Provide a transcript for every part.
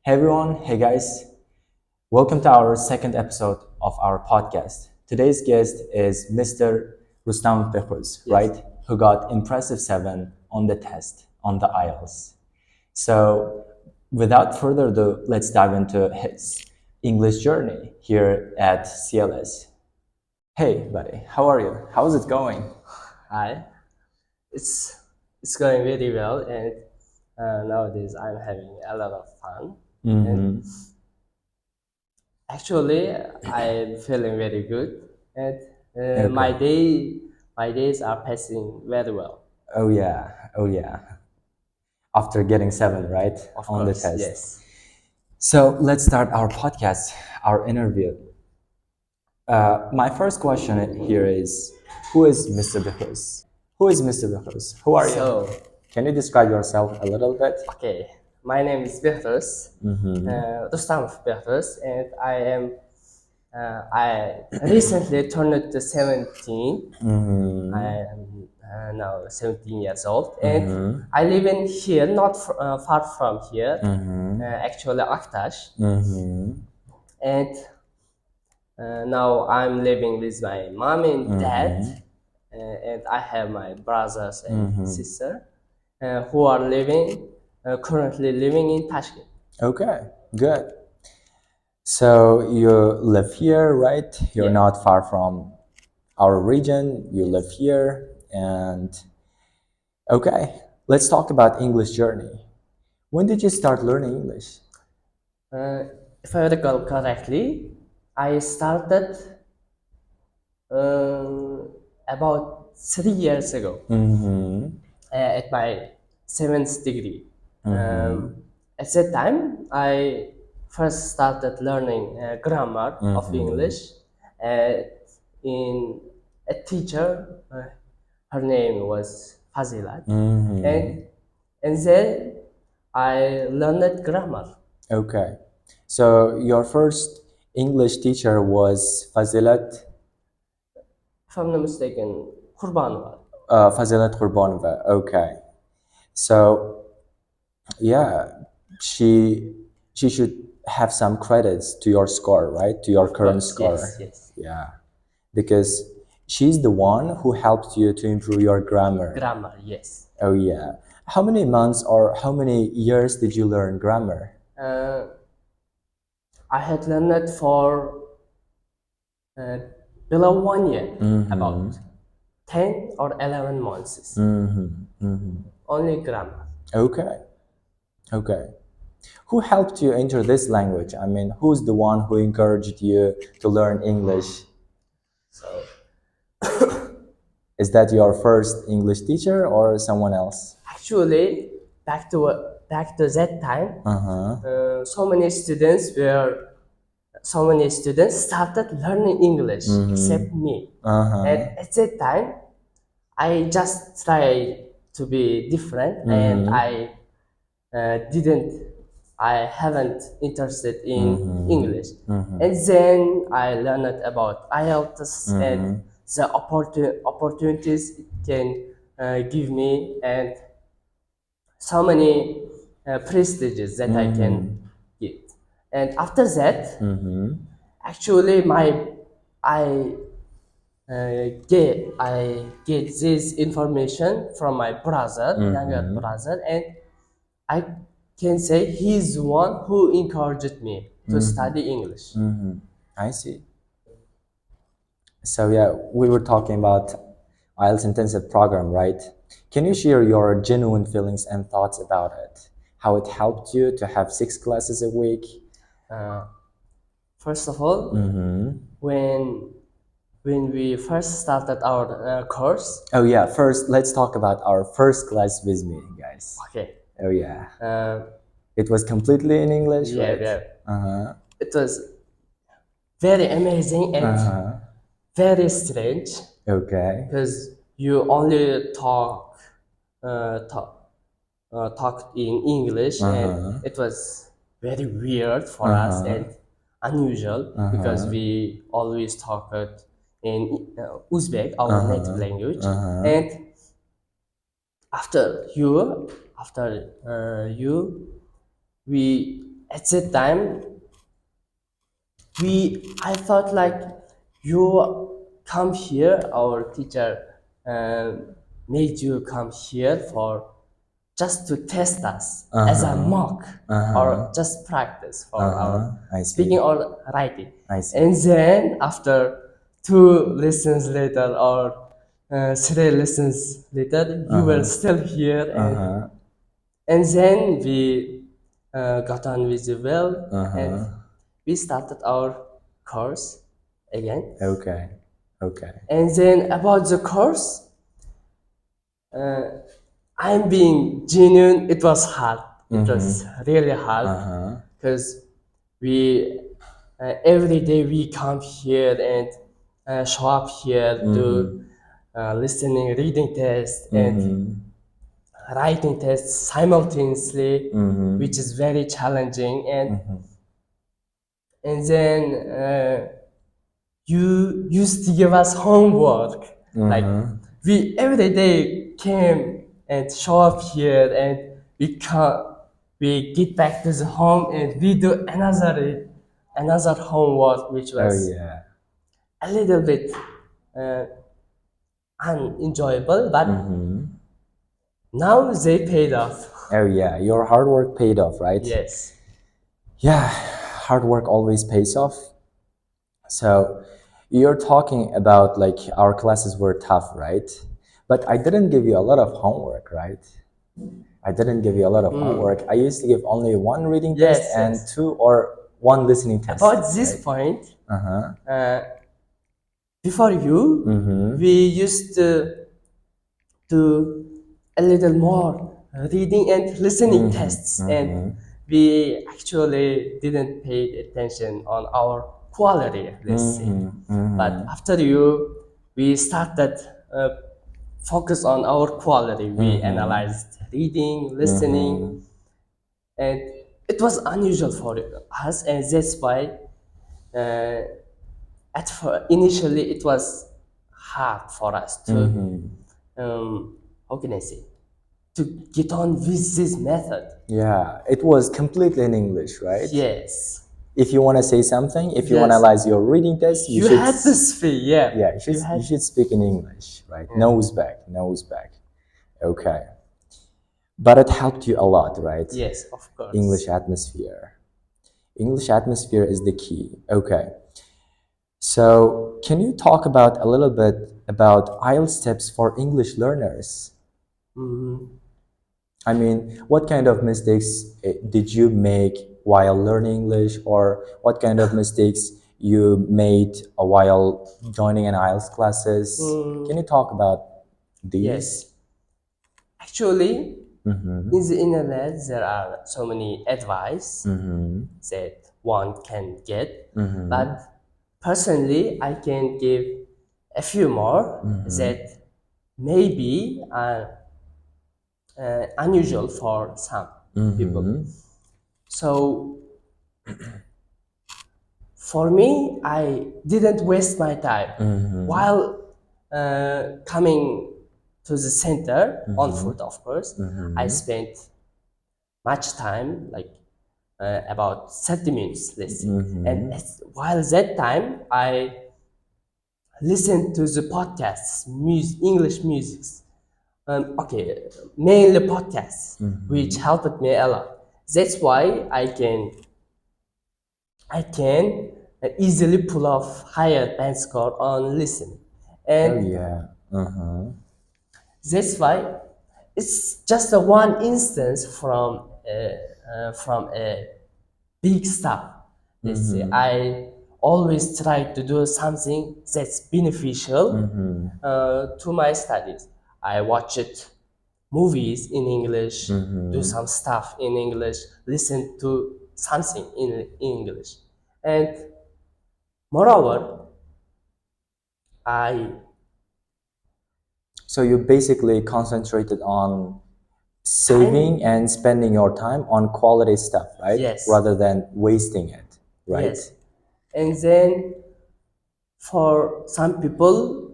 Hey everyone, hey guys, welcome to our second episode of our podcast. Today's guest is Mr. Rustam Pekhuz, right? Who got impressive 7 on the test, on the IELTS. So, without further ado, let's dive into his English journey here at CLS. Hey buddy, how are you? How's it going? Hi, it's it's going very well, and nowadays I'm having a lot of fun. And actually, I'm feeling very good, and my Okay. my days are passing very well. Oh yeah, oh yeah. After getting 7, right? Of On the course, test. yes. So let's start our podcast, our interview. My first question here is, who is Mr. Behruz? Who is Mr. Behruz? Who are you? So, Can you describe yourself a little bit? okay, my name is Behruz, Rustam Behruz, and I recently turned to 17. I am now 17 years old, and I live in here, not far from here, actually Aktaş. And now I'm living with my mom and dad, and I have my brothers and sister who are currently living in Tashkent. Okay, good. So you live here, right? You're Yeah. not far from our region. You live here, and okay, let's talk about English journey. When did you start learning English? Uh, if I recall correctly, I started about 3 years ago at my seventh degree. At that time, I first started learning grammar of English in a teacher. Her name was Fazilat, and then I learned grammar. Okay. So your first English teacher was Fazilat, If I'm not mistaken, Kurbanova. Fazilat Qurbanova. Okay. So yeah, she she should have some credits to your score, right? To your Of current course, score. yes, yes. Yeah. Because she's the one who helped you to improve your grammar. Grammar, yes. Oh yeah. How many months or how many years did you learn grammar? I had learned for uh, below 1 year, about 10 or 11 months. Only grammar. Okay. Okay. Who helped you enter this language? I mean, who's the one who encouraged you to learn English? So, Is that your first English teacher or someone else? actually, back to that time, so many students started learning English except me. And at that time, I just tried to be different, and didn't I haven't interested in English. And then I learned about IELTS and the opportunities it can give me, and so many prestiges that I can get. And after that, actually I I get this information from my brother, younger brother, and I can say he's the one who encouraged me to study English. I see. So yeah, we were talking about IELTS intensive program, right? Can you share your genuine feelings and thoughts about it? How it helped you to have 6 classes a week? First of all, when when we first started our course, Oh yeah, first let's talk about our first class with me, guys. okay, Oh yeah. It was completely in English, yeah, right? yeah, it was very amazing and very strange Okay. because you only talk talked in English, and it was very weird for us and unusual because we always talked in Uzbek, our native language. And after you, we at that time I thought like you come here, our teacher made you come here for just to test us as a mock or just practice for our I see. speaking or writing. I see. And then after 2 lessons later or 3 lessons later, you were still here, and then we got on with you well, and we started our course again. Okay. Okay. And then about the course, I'm being genuine. It was hard. It was really hard because we every day we come here and show up here, do listening, reading tests, and writing tests simultaneously, which is very challenging. And then you used to give us homework. Like we every day came and show up here, and we get back to the home and we do another homework, which Oh was yeah. a little bit unenjoyable, but now they paid off. Oh yeah. Your hard work paid off, right? Yes. Yeah. Hard work always pays off. So you're talking about like our classes were tough, right? But I didn't give you a lot of homework, right? I didn't give you a lot of homework. I used to give only one reading test Yes, and yes. 2 or 1 listening test. About this point, before you, we used to do a little more reading and listening tests, and we actually didn't pay attention on our quality, let's say. But after you, we started focus on our quality. We analyzed reading, listening, and it was unusual for us, and that's why initially it was hard for us to how can I say, to get on with this method. Yeah, it was completely in English, right? Yes, If you want to say something, if you Yes. analyze your reading test, you should had to speak. Yeah, yeah, you should speak in English, right? Nose back, nose back. Okay. But it helped you a lot, right? Yes, of course. English atmosphere. English atmosphere is the key. Okay. So, can you talk about a little bit about IELTS tips for English learners? I mean, what kind of mistakes did you make while learning English, or what kind of mistakes you made while joining an IELTS classes? Can you talk about these? Yes. Actually, in the internet, there are so many advice that one can get, but personally, I can give a few more that maybe are unusual for some people. So, for me, I didn't waste my time while coming to the center on foot. Of course, I spent much time, like about 30 minutes listening, and while that time I listened to the podcasts, English music. Okay, mainly podcasts, which helped me a lot. That's why I can easily pull off higher band score on listening, Oh and yeah. that's why it's just a one instance from a big stuff. Let's say I always try to do something that's beneficial to my studies. I watch it movies in English, do some stuff in English, listen to something in English, and moreover, I So you basically concentrated on saving and spending your time on quality stuff, right? Yes. Rather than wasting it, right? yes, and then for some people,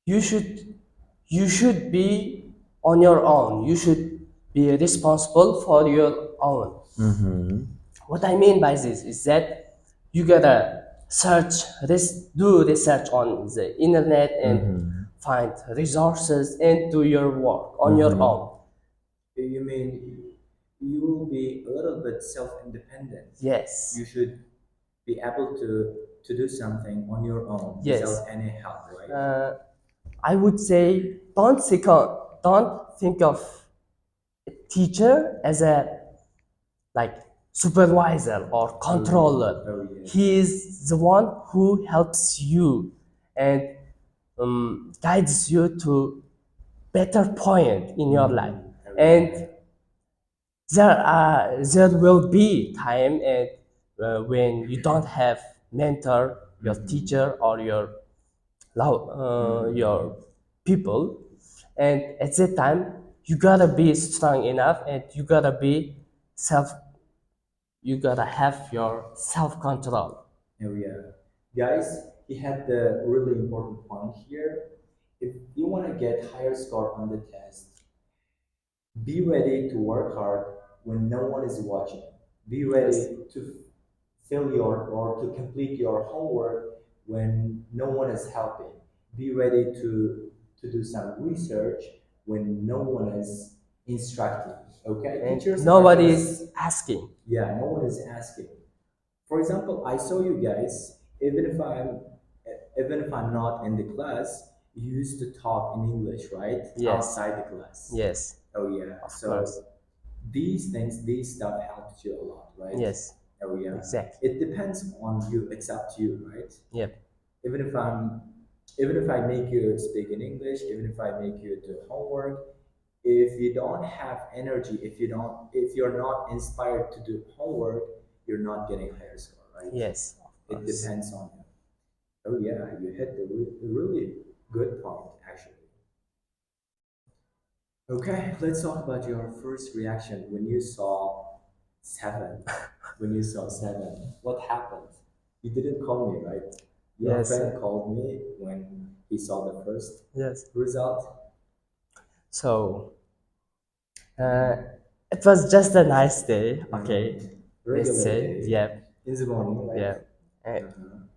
you should be on your own. You should be responsible for your own. What I mean by this is that you gotta do research on the internet and find resources and do your work on your own. You mean you will be a little bit self-independent? Yes. You should be able to do something on your own Yes. without any help, right? I would say don't think of a teacher as a like supervisor or controller. Oh, yes. He is the one who helps you and guides you to better point in your life. And there will be time and when you don't have mentor, your teacher or your people, and at that time you gotta be strong enough and self you gotta have your self control. Oh, yeah. Guys, he had the really important point here. If you want to get higher score on the test, be ready to work hard when no one is watching. Be ready to fill your or to complete your homework when no one is helping. Be ready to do some research when no one is instructing. Okay, And teachers. nobody is asking. Yeah, no one is asking. For example, I saw you guys. Even if I'm not in the class, you used to talk in English, right? Yes. Outside the class. Yes. Oh yeah. Of So course. these things, these stuff helps you a lot, right? Yes. Oh yeah. Exactly. It depends on you. It's up to you, right? Yep. Even if I'm, even if I make you speak in English, even if I make you do homework, if you don't have energy, if you're not inspired to do homework, you're not getting higher score, right? Yes. Of It course. depends on you. Oh yeah, you hit the really good point actually. Okay, let's talk about your first reaction when you saw seven. When you saw seven, what happened? You didn't call me, right? Your Yes. friend called me when he saw the first Yes. result. So it was just a nice day. Okay. Let's Regular say. day. Yeah. In the morning, right? Yeah.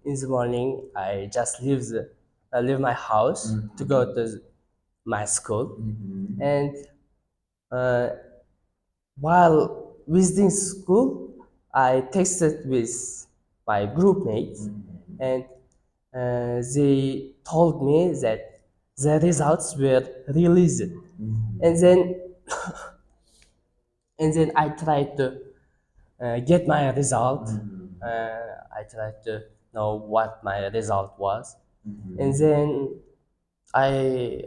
In the morning, I just leave my house to go to my school, and uh, while visiting school, I texted with my group mates, and they told me that the results were released, and then I tried to get my result. I tried to know what my result was, and then I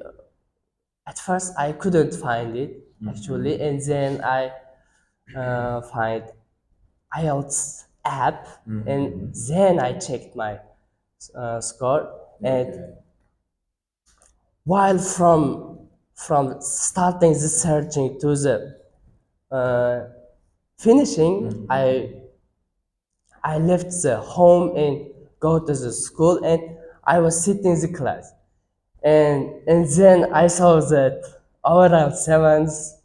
at first I couldn't find it actually, and then I find IELTS app, and then I checked my score, and while from starting the searching to the uh, finishing, I left the home and go to the school, and I was sitting in the class, and then I saw that overall sevens,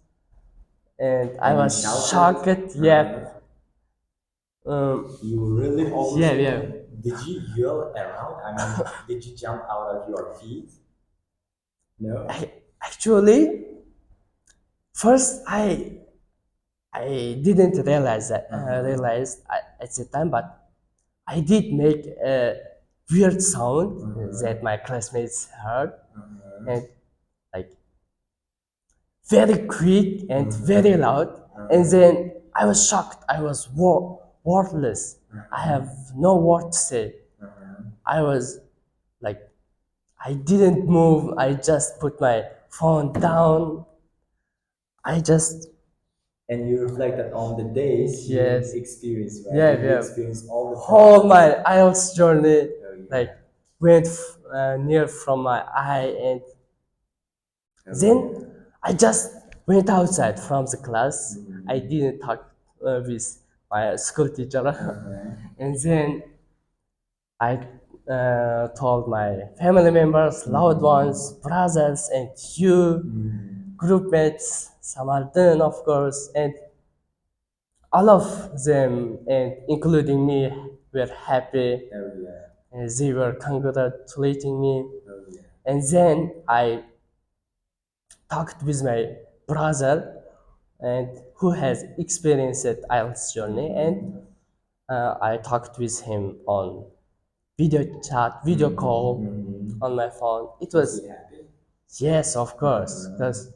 and I And you was shouted? shocked. Yeah. You really almost. Yeah, yeah. Did you yell around? I mean, did you jump out of your feet? No. Actually, first I didn't realize that at the time, but I did make a weird sound that my classmates heard, and like very quick and very loud. And then I was shocked. I was wordless. I have no word to say. I was like, I didn't move. I just put my phone down. I just And you reflected on the days Yes. you experienced, right? Yeah, You yeah. experienced all the Whole process. my IELTS journey Oh, yeah. like went near from my eye, and then I just went outside from the class. I didn't talk with my school teacher, and then I told my family members, loved ones, brothers, and you, group mates, Samardin, of course, and all of them, and including me, were happy. And they were congratulating me. And then I talked with my brother, and who has experienced IELTS journey, and I talked with him on video chat, video call on my phone. It was, yes, of course, because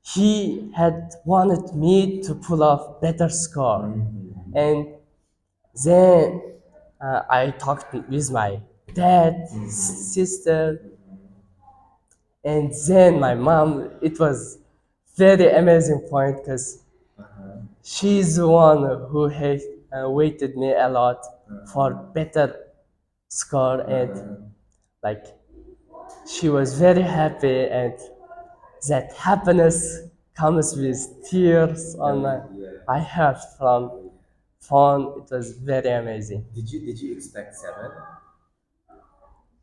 he had wanted me to pull off better score. And then I talked with my dad, sister, and then my mom. It was very amazing point because she's the one who had waited me a lot for better score, and like she was very happy, and that happiness comes with tears on my I heard from phone. It was very amazing. Did you expect seven?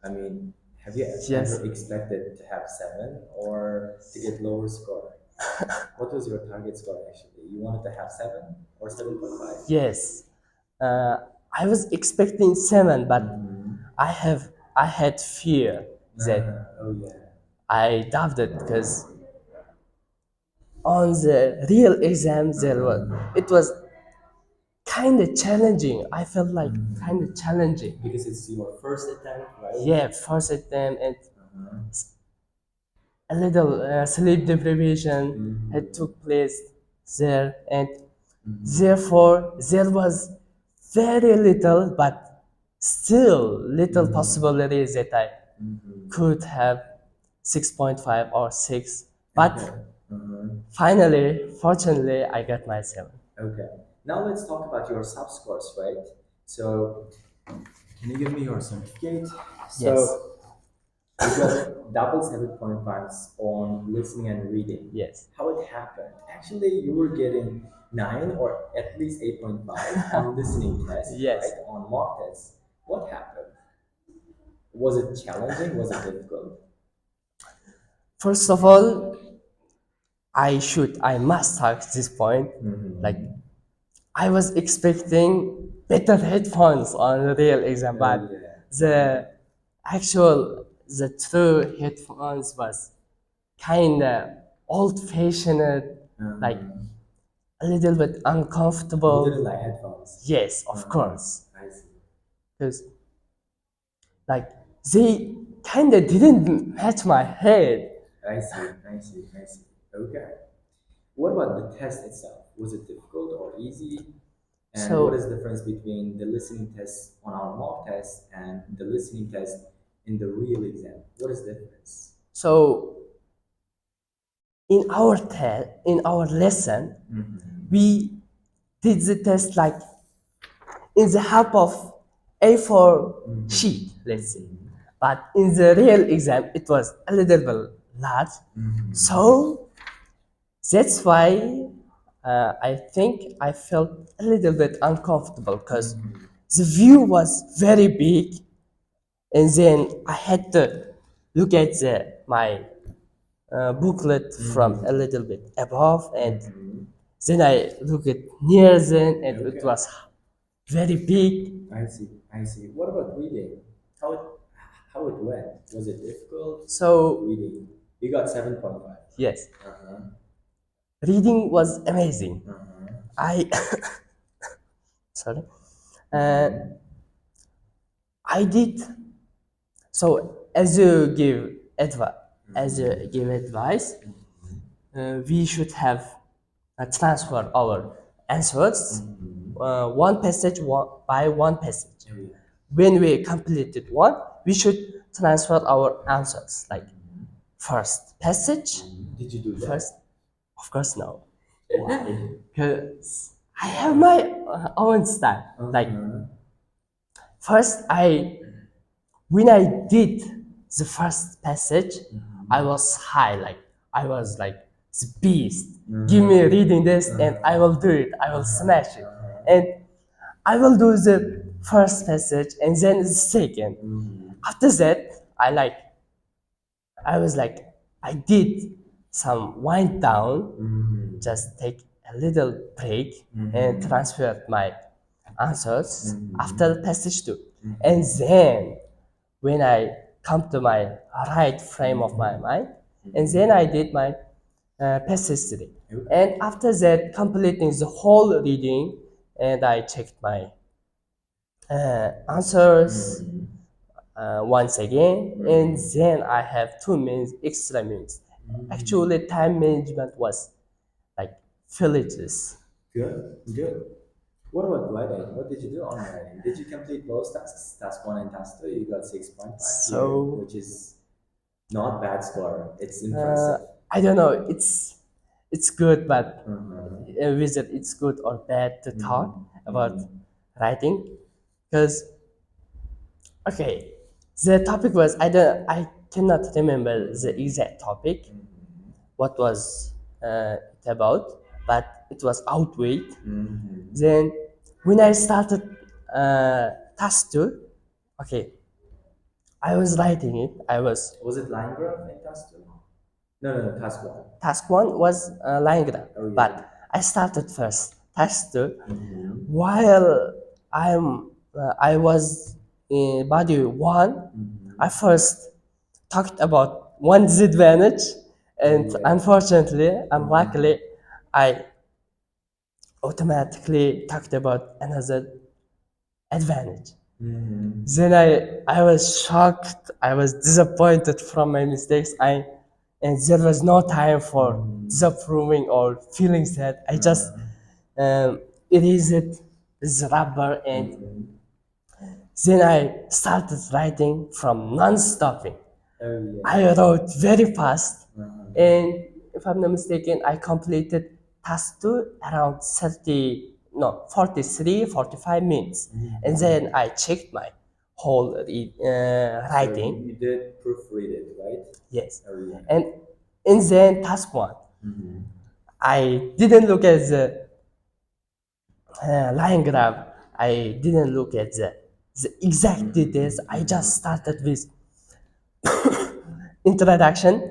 I mean, have you Yes. ever expected to have seven or to get lower score? What was your target score actually? You wanted to have seven or 7.5? Yes. I was expecting 7, but I had fear that Oh yeah. I doubted because on the real exam it was kind of challenging. I felt like kind of challenging. Because it's your first attempt, right? Yeah, first attempt, and a little sleep deprivation had took place there, and therefore there was very little, but still little possibilities that I could have 6.5 or 6. But finally, fortunately, I got my 7. Okay. Now let's talk about your sub scores, right? So, can you give me your certificate? Yes. So, you got double 7.5s on listening and reading. Yes. How it happened? Actually, you were getting 9 or at least 8.5 on listening tests, Yes. right? On mock tests. What happened? Was it challenging? Was it difficult? First of all, I must start this point. Like, I was expecting better headphones on the real exam, but the the true headphones was kind of old-fashioned, like a little bit uncomfortable. You didn't like headphones. Yes, of course, I see. because like they kind of didn't match my head. I see. I see. I see. Okay. What about the test itself? Was it difficult or easy? And So- what is the difference between the listening test on our mock test and the listening test in the real exam? What is the difference? So in our lesson, we did the test like in the help of A4 sheet, let's say. But in the real exam, it was a little bit large. So that's why I think I felt a little bit uncomfortable because the view was very big, and then I had to look at my booklet from a little bit above, and then I look at near them, and it was very big. I see. I see. What about reading? How it how it went? Was it difficult? So Reading. You got 7.5. yes, Uh-huh. reading was amazing. I sorry, uh, I did. So as you give advice, we should have transfer our answers one passage by one passage. When we completed one, we should transfer our answers like first passage. Did you do that? First, of course, no, Why? because I have my own style. Like first, when I did the first passage, I was high, like I was like the beast. Give me reading this, and I will do it. I will smash it, and I will do the first passage and then the second. After that, I was like, I did some wind down, just take a little break and transferred my answers after passage two. And then when I come to my right frame of my mind, and then I did my passage three. And after that, completing the whole reading, and I checked my answers once again, and then I have 2 minutes extra minutes. Actually, time management was like villages. Good, good. What about writing? What did you do on writing? Did you complete both tasks? Task one and task two, you got 6.5 here, So which is not bad score. It's impressive. I don't know. It's good, but whether it's good or bad to talk about writing, because okay, the topic was I cannot remember the exact topic, what was it about, but it was outweighed. Then when I started task two, okay, I was writing it. Was it line graph in task two? No, no, no, task one. Task one was line graph, Oh, yeah. but I started first. Task two, while I was in body one, I first talked about one disadvantage, and unfortunately, unluckily, I automatically talked about another advantage. Then I was shocked. I was disappointed from my mistakes. And there was no time for disapproving or feeling sad. I just erased this rubber, and then I started writing from non-stopping. I wrote very fast, and if I'm not mistaken, I completed task two around 43, 45 minutes. And then I checked my whole writing. So you did proofread it, right? Yes. Oh, yeah. And in then task one, I didn't look at the line graph. I didn't look at the exact details. I just started with introduction,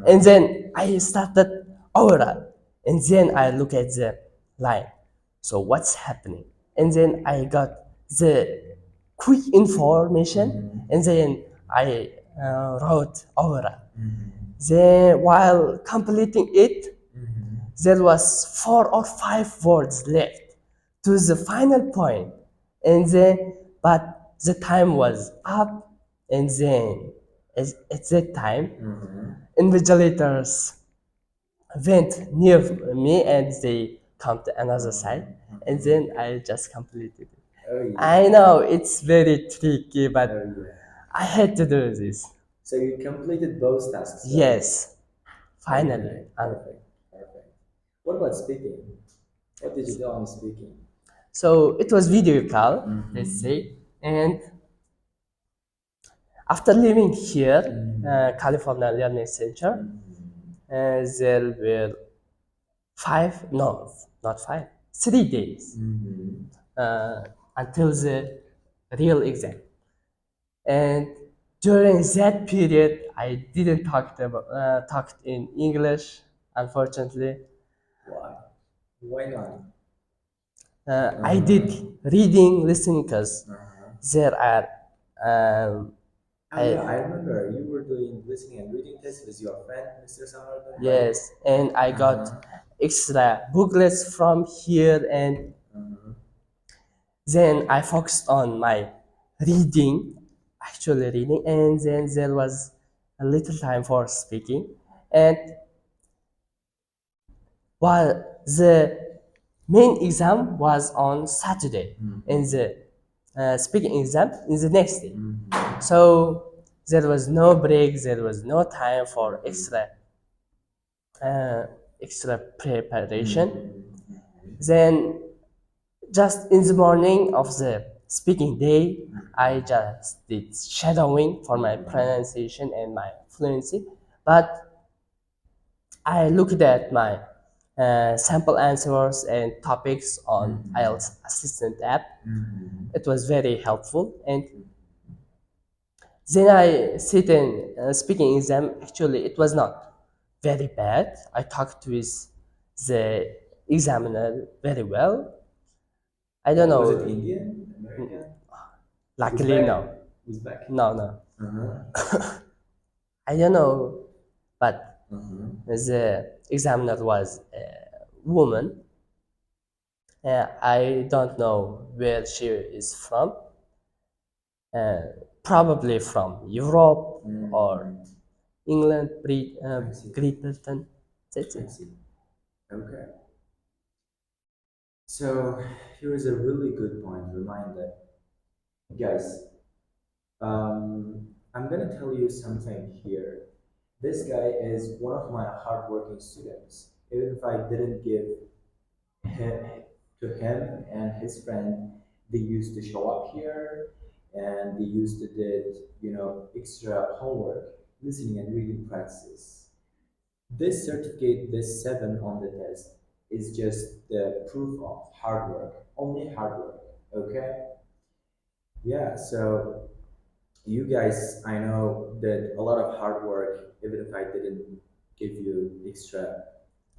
and then I started oral, and then I look at the line. So what's happening? And then I got the quick information, and then I wrote oral. Then while completing it, there was 4 or 5 words left to the final point, and then but the time was up, and then at that time invigilators went near me and they come to another side, and then I just completed it. Oh, yeah. I know it's very tricky, but Oh, yeah. I had to do this. So you completed both tasks, right? Yes, finally. Okay, perfect, perfect. What about speaking? What did you do on speaking? So it was video call, let's say, and after leaving here, California Learning Center, there were not 5, 3 days until the real exam. And during that period, I didn't talked in English, unfortunately. Why? Why not? I did reading, listening, because there are Oh, yeah, I remember you were doing listening and reading tests with your friend, Mr. Samardan, right? yes, and I got extra booklets from here, and then I focused on my reading, actually reading, and then there was a little time for speaking. And while the main exam was on Saturday, and the speaking exam is the next day. So there was no break, there was no time for extra preparation. Then just in the morning of the speaking day, I just did shadowing for my pronunciation and my fluency. But I looked at my sample answers and topics on IELTS Assistant app. It was very helpful. And then I sit in speaking exam. Actually, it was not very bad. I talked with the examiner very well. I don't know. Was it Indian, American? Luckily, Uzbek? no. Uzbek. No. Uh-huh. I don't know, but Uh-huh. the examiner was a woman. I don't know where she is from. Uh, Probably from Europe or England, Great Britain. That's I it. see. Okay. So here is a really good point. Reminder, guys. I'm gonna tell you something here. This guy is one of my hardworking students. Even if I didn't give him, to him and his friend, they used to show up here and they used to did, extra homework, listening and reading practice. This certificate, this seven on the test, is just the proof of hard work, only hard work. Okay? Yeah, so you guys, I know that a lot of hard work, even if I didn't give you extra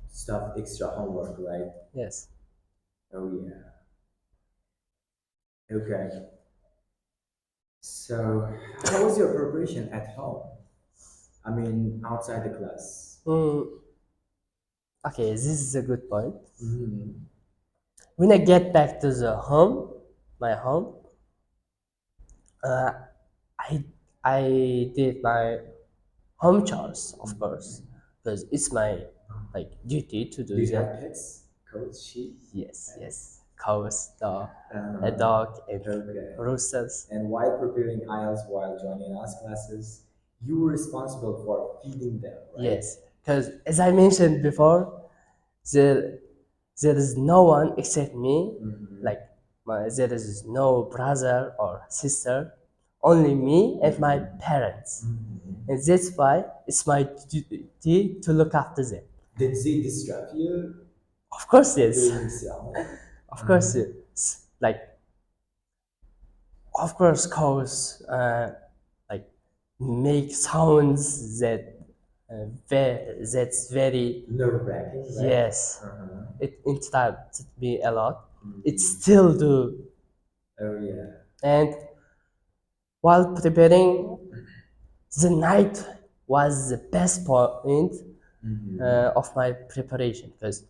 stuff, extra homework, right? Yes. Oh, yeah. Okay. So, how was your preparation at home? I mean, outside the class. Mm, okay, this is a good point. Mhm. When I get back to the home, my home, uh, I I did my home chores, of course, because it's my like duty to Do do you have that. pets? Coats, sheep? Yes, cows, a Uh-huh. dog, and Okay. roosters. And while preparing IELTS, while joining us classes, you were responsible for feeding them, right? Yes, because as I mentioned before, there there is no one except me. Like there is no brother or sister, only me and my parents, and that's why it's my duty to look after them. Did they distract you Of course, yes. during exam? Of course, yes. Like, of course, cows like make sounds that that's very Nerve-wracking, right? yes. Uh-huh. It interrupted me a lot. It still do. Oh, yeah. And while preparing, the night was the best point of my preparation because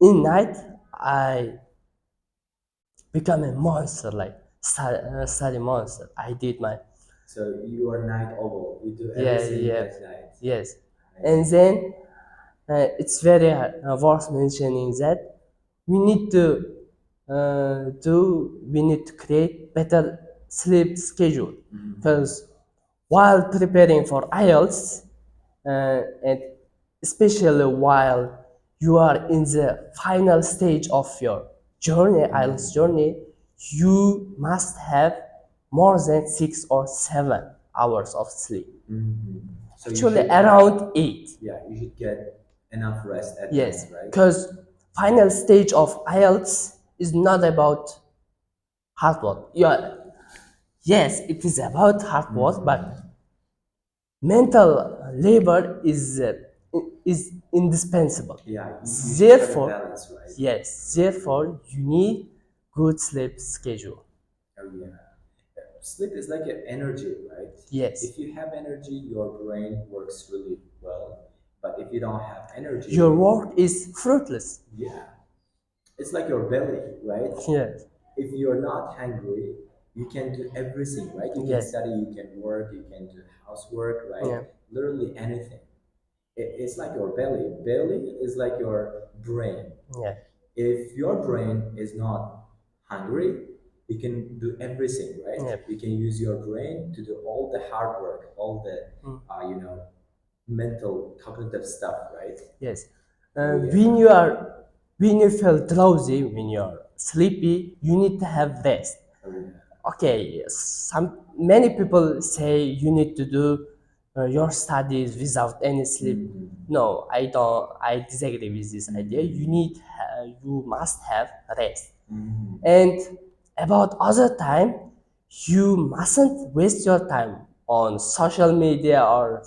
in night I become a monster, like study monster. I did my So you are night owl. You do yeah everything yeah at night. yes, I and see. then it's very worth mentioning that we need to we need to create better sleep schedule because while preparing for IELTS and especially while you are in the final stage of your journey, IELTS journey, you must have more than 6 or 7 hours of sleep. So you Actually, should, around 8. yeah, you should get enough rest at Yes, night, right? because final stage of IELTS is not about hard work. Yeah, yes, it is about hard work, but mental labor is indispensable. Yeah, you should have a Therefore, balance, right? yes, therefore you need good sleep schedule. Oh, yeah. Sleep is like an energy, right? Yes, If you have energy, your brain works really well. But if you don't have energy, your work is fruitless. yeah, it's like your belly, right? Yes, If you're not hungry, you can do everything, right? You can yes, study, you can work, you can do housework, right? yeah, Literally anything. It's like your belly. Belly is like your brain. yeah, If your brain is not hungry, you can do everything, right? yeah. You can use your brain to do all the hard work, all the, mental, cognitive stuff, right? Yes. Oh, yeah. When you feel drowsy, when you're sleepy, you need to have rest. Oh, yeah. Okay, some many people say you need to do your studies without any sleep. No, I don't. I disagree with this idea. You must have rest. And about other time, you mustn't waste your time on social media or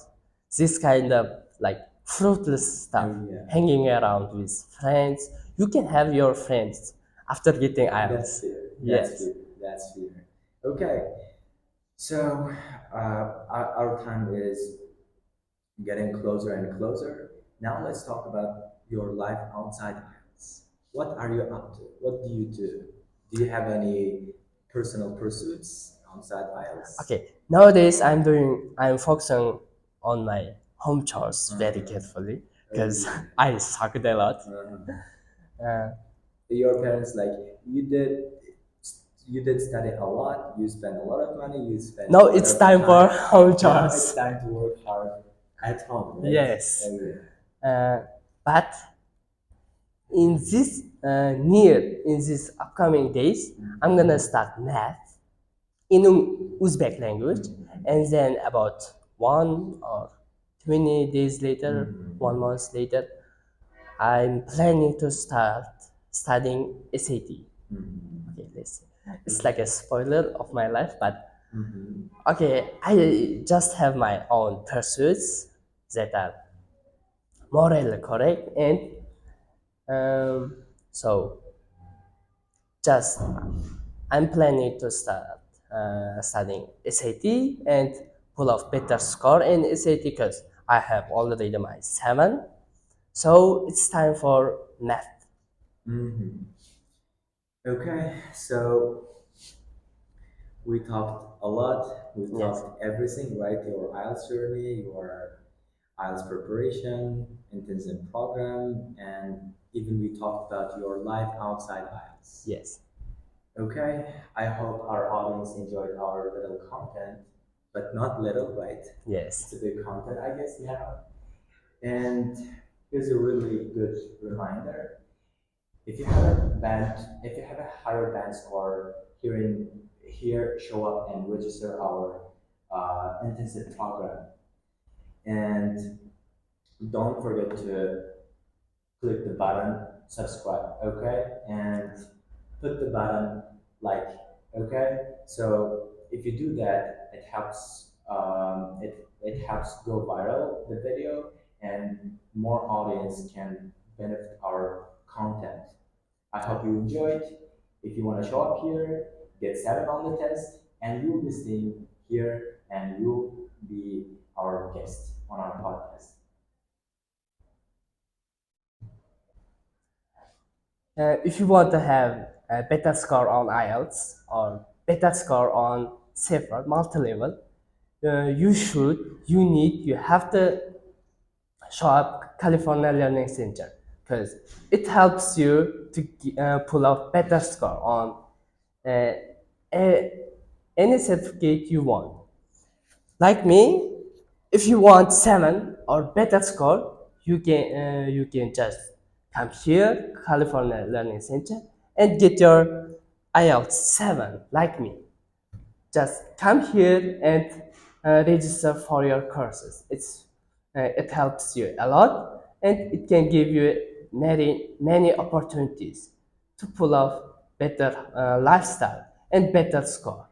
this kind of like fruitless stuff, Oh, yeah. hanging around with friends. you can have your friends after getting IELTS. That's fair. Yes. That's fair. Okay. So our time is getting closer and closer. Now let's talk about your life outside IELTS. What are you up to? What do you do? Do you have any personal pursuits outside IELTS? Okay. Nowadays, I'm focusing on my home chores very carefully because I sucked a lot. Uh, Your parents like you did study a lot. You spent a lot of money. You spent now a lot it's of time for home Now it's chores. time to work hard at home, right? Yes. Okay. But in this upcoming days, I'm gonna start math in Uzbek language, and then about 1 or 20 days later, 1 month later, I'm planning to start studying SAT. Okay, let's see. It's like a spoiler of my life, but okay, I just have my own pursuits that are morally correct, and um, so just I'm planning to start studying SAT and pull off better score in SAT because I have already my 7. So it's time for math. Okay. So we talked a lot. We Yes. talked everything, right? Your IELTS journey, your IELTS preparation, intensive program, and even we talked about your life outside IELTS. Yes. Okay, I hope our audience enjoyed our little content, but not little, right? Yes. It's a big content, I guess, now. And here's a really good reminder: if you have a higher band score, here, show up and register our intensive program. And don't forget to click the button subscribe, okay? And put the button like, okay? So if you do that, it helps go viral the video, and more audience can benefit our content. I hope you enjoyed. If you want to show up here, get 7 on the test, and you'll be staying here and you'll be our guest on our podcast. If you want to have a better score on IELTS or better score on SAFER multi-level, you have to show up California Learning Center because it helps you to pull out better score on uh, a- any certificate you want. Like me, if you want 7 or better score, you can just come here, California Learning Center, and get your IELTS 7. Like me, just come here and register for your courses. It helps you a lot, and it can give you many opportunities to pull off better lifestyle and better score.